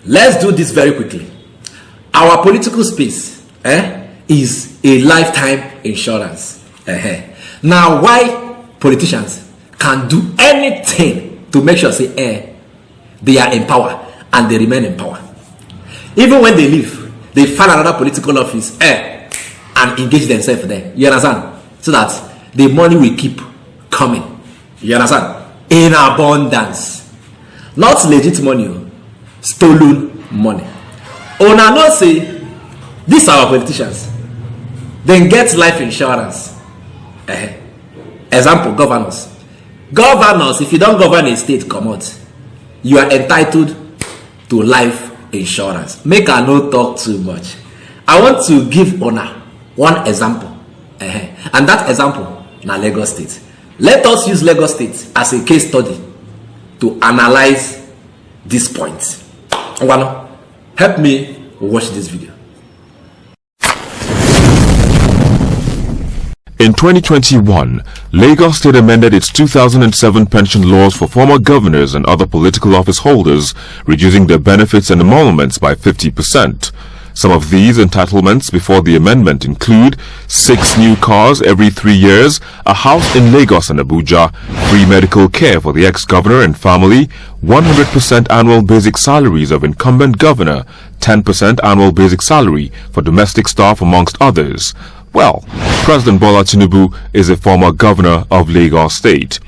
Let's do this very quickly. Our political space is a lifetime insurance. Now, why politicians can do anything to make sure say they are in power and they remain in power. Even when they leave, they find another political office and engage themselves there. You understand? So that the money will keep coming. You understand? In abundance. Not legit money, stolen money. Una not say these are our politicians. Then get life insurance. Example, governors. Governors, if you don't govern a state, come out. You are entitled to life insurance. Make I no talk too much. I want to give Una one example. And that example, na Lagos State. Let us use Lagos State as a case study to analyze this point. Help me watch this video. In 2021, Lagos State amended its 2007 pension laws for former governors and other political office holders, reducing their benefits and emoluments by 50%. Some of these entitlements before the amendment include 6 new cars every 3 years, a house in Lagos and Abuja, free medical care for the ex-governor and family, 100% annual basic salaries of incumbent governor, 10% annual basic salary for domestic staff, amongst others. Well, President Bola Tinubu is a former governor of Lagos State.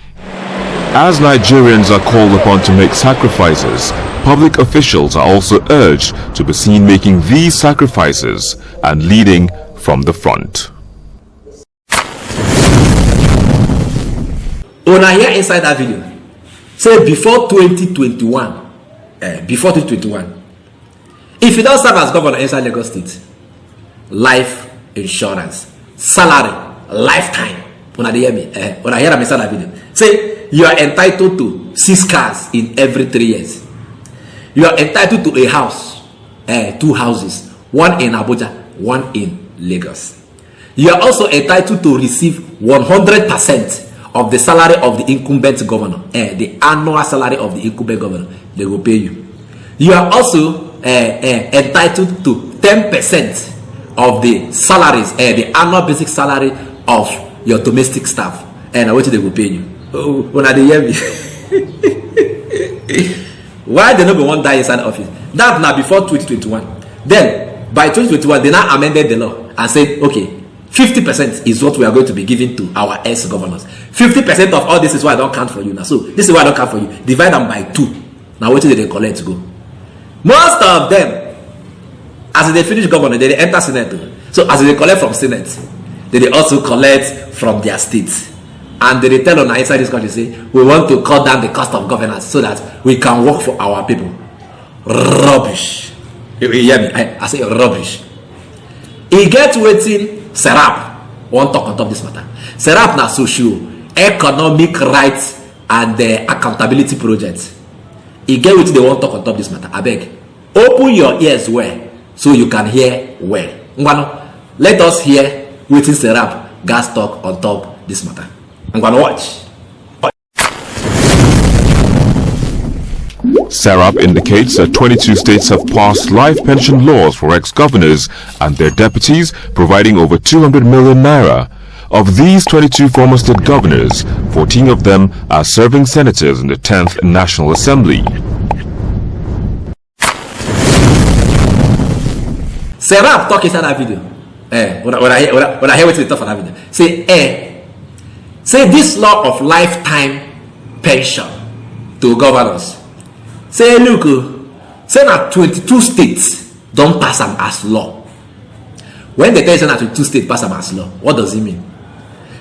As Nigerians are called upon to make sacrifices, public officials are also urged to be seen making these sacrifices and leading from the front. Una here inside that video, say before 2021, if you don't serve as governor inside Lagos State, life insurance, salary, lifetime. Una hear me? Una hear me inside that video. Say you are entitled to 6 cars in every 3 years. You are entitled to a house, 2 houses, one in Abuja, one in Lagos. You are also entitled to receive 100% of the salary of the incumbent governor, the annual salary of the incumbent governor. They will pay you. You are also entitled to 10% of the salaries, the annual basic salary of your domestic staff, and what they will pay you. When they hear me, why they not be one die inside office? That now before 2021. Then by 2021, they now amended the law and said, okay, 50% is what we are going to be giving to our ex-governors. 50% of all this is why I don't count for you now. So this is why I don't count for you. Divide them by 2. Now what did they collect to go? Most of them, as they finish governor, they enter Senate. So as they collect from Senate, they also collect from their states. And they tell on inside this country, say, we want to cut down the cost of governance so that we can work for our people. Rubbish. You hear me? I say rubbish. He gets waiting, Serap won't talk on top of this matter. Serap na social, economic rights and the accountability project. He get waiting, they won't talk on top of this matter. I beg. Open your ears well so you can hear well. Let us hear waiting Serap gas talk on top this matter. I'm gonna watch. Serap indicates that 22 states have passed life pension laws for ex-governors and their deputies, providing over 200 million naira. Of these 22 former state governors, 14 of them are serving senators in the 10th National Assembly. Serap talk inside that video. When I hear what they talk on that video, say this law of lifetime pension to governors. Say look, say that 22 states don't pass them as law. When they tell you that 22 states pass them as law, what does it mean?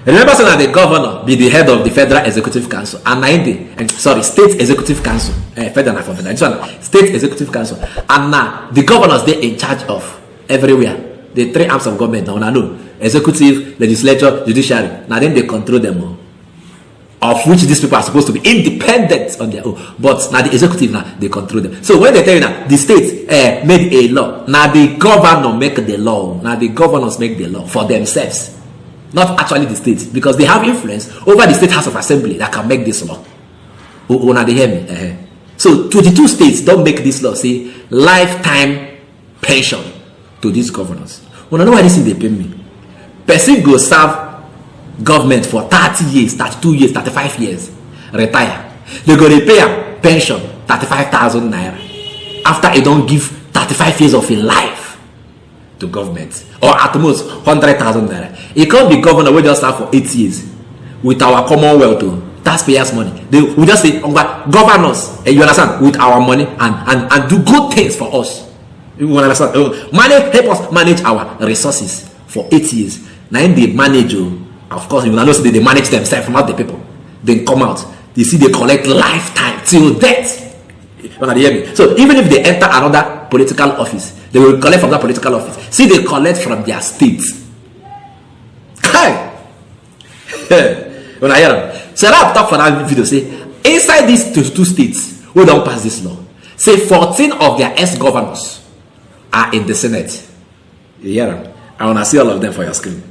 Remember saying that the governor be the head of the Federal Executive Council and State Executive Council, federal and federal. This one, State Executive Council, and now the governors they in charge of everywhere. The 3 arms of government now know executive, legislature, judiciary. Now then they control them all. Of which these people are supposed to be independent on their own, but now the executive now they control them. So when they tell you now the state made a law, now the governor make the law. Now the governors make the law for themselves, not actually the state, because they have influence over the state house of assembly that can make this law. Now they hear me. So 22 states don't make this law say lifetime pension to these governors. Well, I know why this thing they pay me. Person go serve government for 30 years, 32 years, 35 years, retire. They go to pay a pension 35,000 naira after he don't give 35 years of a life to government, or at most 100,000 naira. He can't be governor. We just serve for 8 years with our commonwealth to taxpayers' money. We just say, govern us, you understand, with our money and do good things for us. You understand? Manage, help us manage our resources for 8 years. Now they manage, of course, you know, they manage themselves, not the people. Then come out, you see, they collect lifetime till death. So even if they enter another political office, they will collect from that political office. See, they collect from their states. When I hear them, so I talk for that video. Say inside these two states, we don't pass this law. Say 14 of their ex-governors are in the Senate. You hear them? I want to see all of them for your screen.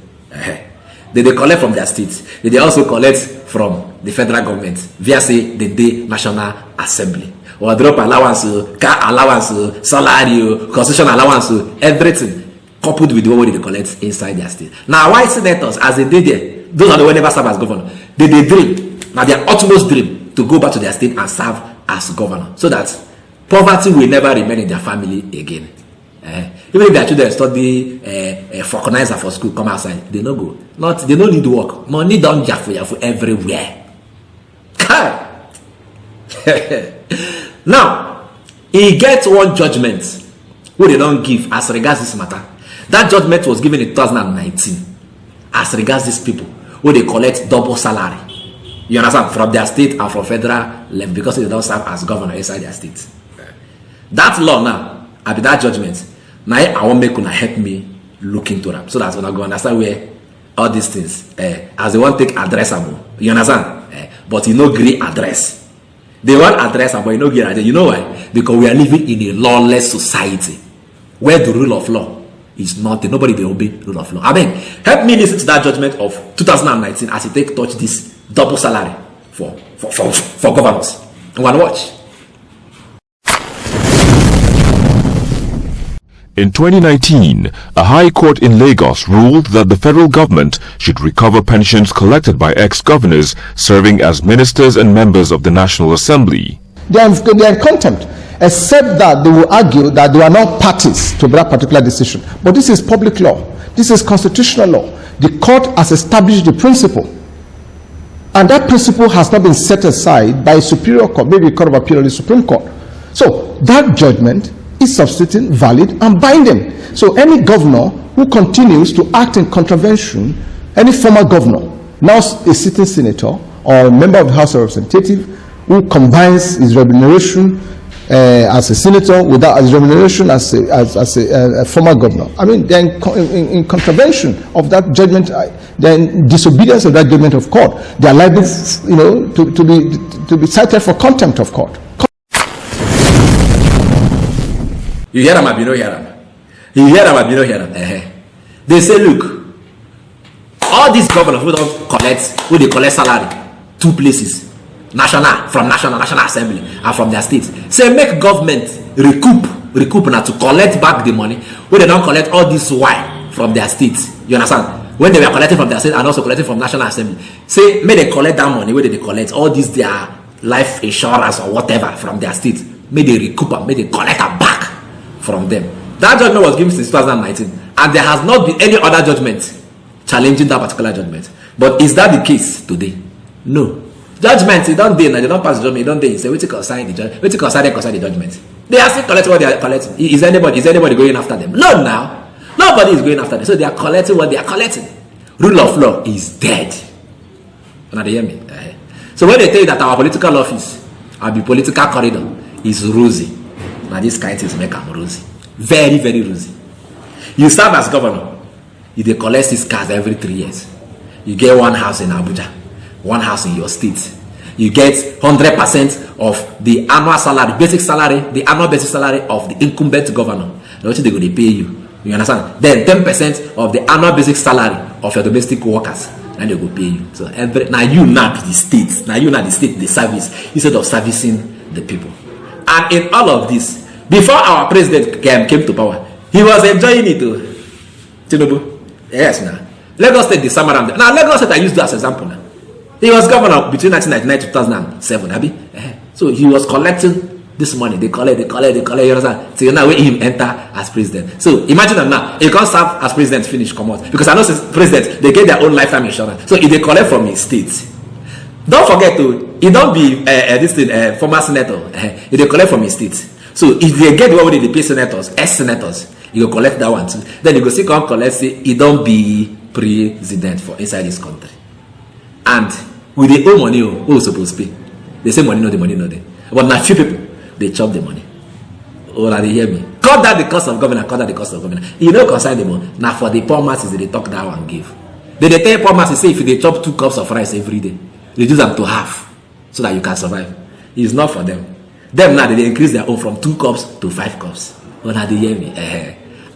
They collect from their states. They also collect from the federal government via say the National Assembly. Or drop allowance, car allowance, salary, constitution allowance, everything coupled with the way they collect inside their state. Now, white senators, as they did there, those are the ones never serve as governor. They dream, now their utmost dream, to go back to their state and serve as governor, so that poverty will never remain in their family again. Even if their children study vulcanizer for school, come outside, they no go. They don't need work. Money don't jaff everywhere. Now, he gets one judgment who they don't give as regards this matter. That judgment was given in 2019 as regards these people who they collect double salary. You understand? From their state and from federal level, because they don't serve as governor inside their state. That law now, I be that judgment. Now I want make una help me look into them, so that when I go understand where all these things, as they want take addressable. You understand? But you no agree address. They want addressable, but you no agree address. You know why? Because we are living in a lawless society where the rule of law is not, nobody they obey rule of law. I mean, help me listen to that judgment of 2019 as it take touch this double salary for governors. I'm gonna watch. In 2019, a high court in Lagos ruled that the federal government should recover pensions collected by ex-governors serving as ministers and members of the National Assembly. They are in contempt, except that they will argue that they are not parties to that particular decision. But this is public law. This is constitutional law. The court has established the principle. And that principle has not been set aside by a superior court, maybe a court of appeal or the Supreme Court. So that judgment is substantive, valid, and binding. So any governor who continues to act in contravention, any former governor, now a sitting senator or a member of the House of Representatives, who combines his remuneration as a senator without his remuneration as a former governor, I mean, they're in contravention of that judgment, they're in disobedience of that judgment of court. They are liable, you know, to be cited for contempt of court. You hear them, but you don't hear them. You hear them, but you don't hear them. They say, look, all these governors who don't collect, who they collect salary, two places, National Assembly, and from their states, say make government recoup now to collect back the money, where they don't collect all this wine from their states. You understand? When they were collecting from their state and also collecting from National Assembly, say may they collect that money, where they collect all this their life insurance or whatever from their states, may they recoup them, may they collect them back from them. That judgment was given since 2019, and there has not been any other judgment challenging that particular judgment. But is that the case today? No. Judgment, they don't they don't pass the judgment, they don't they say, we take aside the judgment, we take aside the judgment. They are still collecting what they are collecting. Is anybody going after them? No, now. Nobody is going after them. So they are collecting what they are collecting. Rule of law is dead. Now they hear me. So when they tell you that our political office, our political corridor is rosy, now this kind of things make them rosy. Very, very rosy. You serve as governor, you collect 6 cars every 3 years. You get one house in Abuja, one house in your state. You get 100% of the annual salary, the annual basic salary of the incumbent governor. Now they go to pay you. You understand? Then 10% of the annual basic salary of your domestic workers, and they go pay you. So now you not the state, the service instead of servicing the people. And in all of this, before our president came to power, he was enjoying it too. Tinubu. Yes, now. Lagos State, the summer. Now, Lagos State, I used that as example now. He was governor between 1999 to 2007, Abi. So he was collecting this money. They collect, you understand? So now when him enter as president. So imagine them now. He can't serve as president, finish, come out. Because I know since president, they get their own lifetime insurance. So if they collect from his state, don't forget to, he don't be this thing, former senator. If they collect from his state. So if they get the one with the pay senators, ex-senators, you go collect that one too. Then you go see come collect, say, he don't be president for inside this country. And with the own money, who supposed to pay? They say money no, the money no there. But now few people, they chop the money. Oh, they hear me. Cut that the cost of government, cut that the cost of government. You know, concern them all. Now for the poor masses, they talk that one give. They tell poor masses, say if they chop 2 cups of rice every day, reduce them to half so that you can survive. It's not for them. Them now, they increase their own from 2 cups to 5 cups. Oh, now they hear me.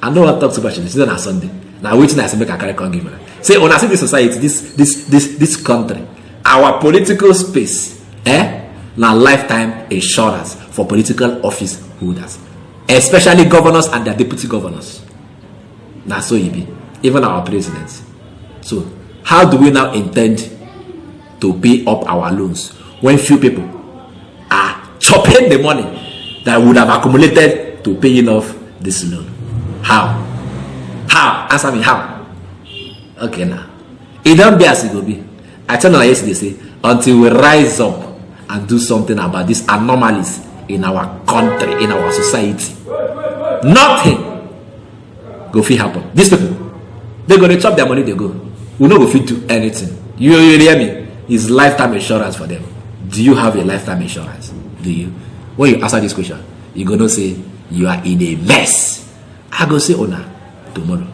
I know what talk too much. It's on Sunday. Now waiting I say make a carry con give. Say when I see this society, this country, our political space, now lifetime insurance for political office holders, especially governors and their deputy governors. Now so it be. Even our presidents. So how do we now intend to pay up our loans when few people are chopping the money that would have accumulated to paying off this loan? How? Answer me, how? Okay, now. It don't be as it will be. I tell you yesterday, say, until we rise up and do something about these anomalies in our country, in our society, nothing go fit happen. These people, they go to chop their money, they go. We no go fit do anything. You hear me? It's lifetime insurance for them. Do you have a lifetime insurance? Do you? When you answer this question, you gonna say you are in a mess. I go say, oh, nah, tomorrow.